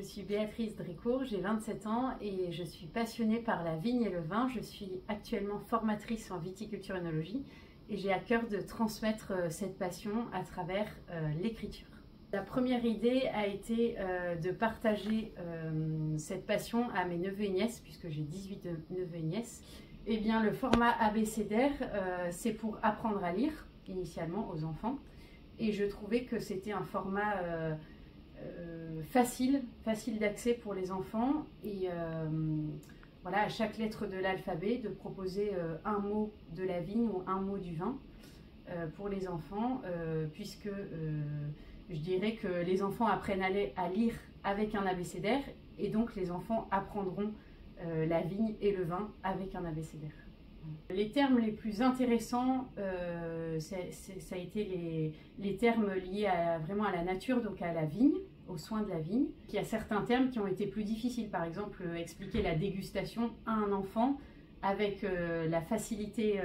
suis Béatrice Drécourt, j'ai 27 ans et je suis passionnée par la vigne et le vin. Je suis actuellement formatrice en viticulture-œnologie et j'ai à cœur de transmettre cette passion à travers l'écriture. La première idée a été de partager cette passion à mes neveux et nièces, puisque j'ai 18 neveux et nièces. Eh bien, le format abécédaire, c'est pour apprendre à lire, initialement aux enfants. Et je trouvais que c'était un format facile d'accès pour les enfants. Et voilà, à chaque lettre de l'alphabet, de proposer un mot de la vigne ou un mot du vin pour les enfants, puisque je dirais que les enfants apprennent à lire avec un abécédaire, et donc les enfants apprendront la vigne et le vin avec un abécédaire. Les termes les plus intéressants, ça a été les termes liés vraiment à la nature, donc à la vigne, aux soins de la vigne. Il y a certains termes qui ont été plus difficiles, par exemple expliquer la dégustation à un enfant avec la facilité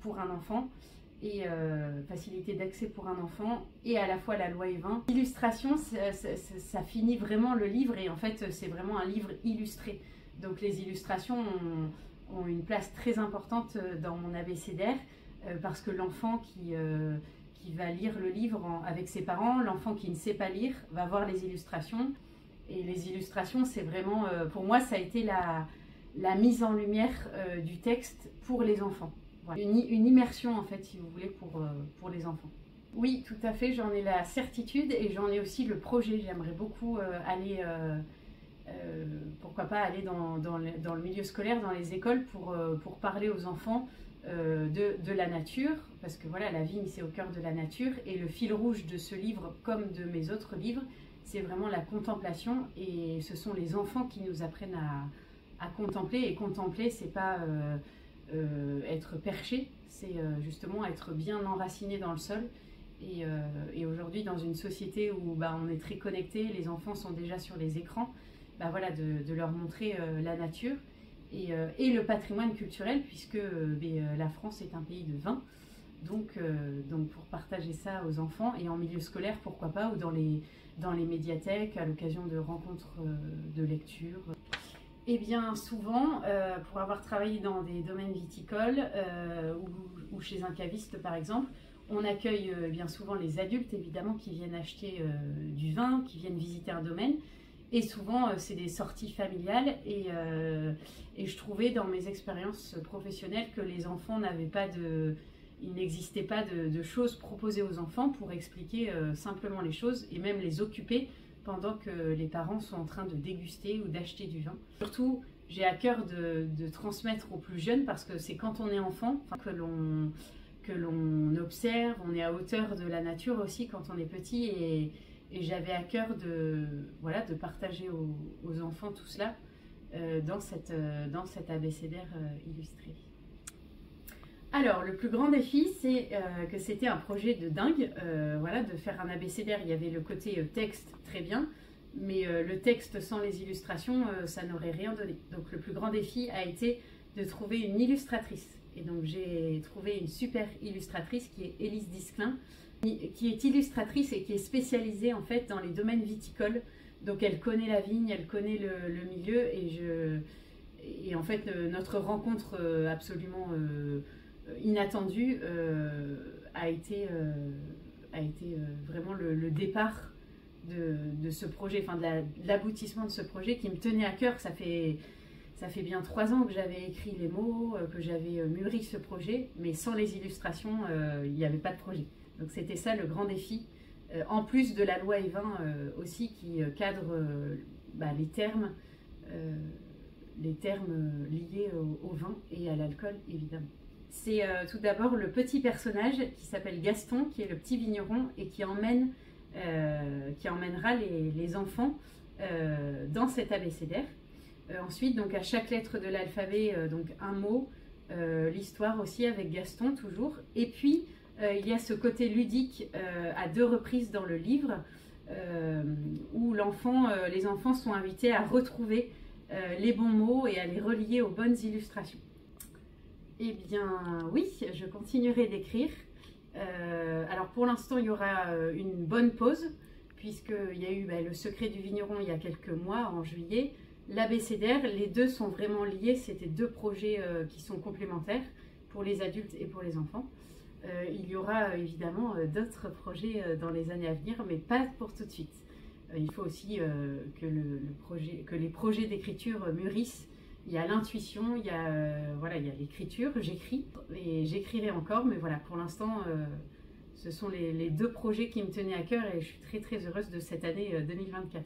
pour un enfant et facilité d'accès pour un enfant, et à la fois la loi et vin. L'illustration, ça finit vraiment le livre, et en fait c'est vraiment un livre illustré. Donc les illustrations ont une place très importante dans mon abécédaire, parce que l'enfant qui va lire le livre avec ses parents, l'enfant qui ne sait pas lire va voir les illustrations. Et les illustrations, c'est vraiment, pour moi, ça a été la mise en lumière du texte pour les enfants. Voilà. Une immersion, en fait, si vous voulez, pour les enfants. Oui, tout à fait, j'en ai la certitude et j'en ai aussi le projet. J'aimerais beaucoup aller... pourquoi pas aller dans le milieu scolaire, dans les écoles, pour parler aux enfants de la nature, parce que voilà, la vigne c'est au cœur de la nature, et le fil rouge de ce livre, comme de mes autres livres, c'est vraiment la contemplation, et ce sont les enfants qui nous apprennent à contempler, et contempler c'est pas être perché, c'est justement être bien enraciné dans le sol. Et aujourd'hui, dans une société où on est très connecté, les enfants sont déjà sur les écrans, voilà, de leur montrer la nature et le patrimoine culturel, puisque la France est un pays de vin. Donc pour partager ça aux enfants, et en milieu scolaire, pourquoi pas, ou dans les médiathèques, à l'occasion de rencontres de lecture. Eh bien souvent, pour avoir travaillé dans des domaines viticoles ou chez un caviste par exemple, on accueille bien souvent les adultes évidemment qui viennent acheter du vin, qui viennent visiter un domaine. Et souvent, c'est des sorties familiales, et je trouvais dans mes expériences professionnelles que les enfants n'avaient pas il n'existait pas de choses proposées aux enfants pour expliquer simplement les choses, et même les occuper pendant que les parents sont en train de déguster ou d'acheter du vin. Surtout, j'ai à cœur de transmettre aux plus jeunes, parce que c'est quand on est enfant que l'on observe, on est à hauteur de la nature aussi quand on est petit, et j'avais à cœur de partager aux enfants tout cela dans cet abécédaire illustré. Alors, le plus grand défi, c'est que c'était un projet de dingue, de faire un abécédaire. Il y avait le côté texte, très bien, mais le texte sans les illustrations, ça n'aurait rien donné. Donc le plus grand défi a été de trouver une illustratrice. Et donc j'ai trouvé une super illustratrice qui est Élise Disclin, qui est illustratrice et qui est spécialisée en fait dans les domaines viticoles. Donc elle connaît la vigne, elle connaît le milieu, et en fait notre rencontre absolument inattendue a été vraiment le départ de ce projet, de l'aboutissement de ce projet qui me tenait à cœur. Ça fait bien 3 ans que j'avais écrit les mots, que j'avais mûri ce projet, mais sans les illustrations, il n'y avait pas de projet. Donc c'était ça le grand défi, en plus de la loi E20 aussi, qui cadre les termes liés au vin et à l'alcool évidemment. C'est tout d'abord le petit personnage qui s'appelle Gaston, qui est le petit vigneron et qui emmènera les enfants dans cet abécédaire. Ensuite, donc à chaque lettre de l'alphabet, donc un mot, l'histoire aussi avec Gaston toujours. Et puis il y a ce côté ludique à 2 reprises dans le livre où les enfants sont invités à retrouver les bons mots et à les relier aux bonnes illustrations. Eh bien oui, je continuerai d'écrire. Alors pour l'instant, il y aura une bonne pause puisqu'il y a eu le secret du vigneron il y a quelques mois, en juillet, l'ABCDR, les deux sont vraiment liés, c'était deux projets qui sont complémentaires pour les adultes et pour les enfants. Il y aura évidemment d'autres projets dans les années à venir, mais pas pour tout de suite. Il faut aussi que les projets d'écriture mûrissent. Il y a l'intuition, il y a l'écriture, j'écris et j'écrirai encore, mais voilà, pour l'instant, ce sont les deux projets qui me tenaient à cœur et je suis très très heureuse de cette année 2024.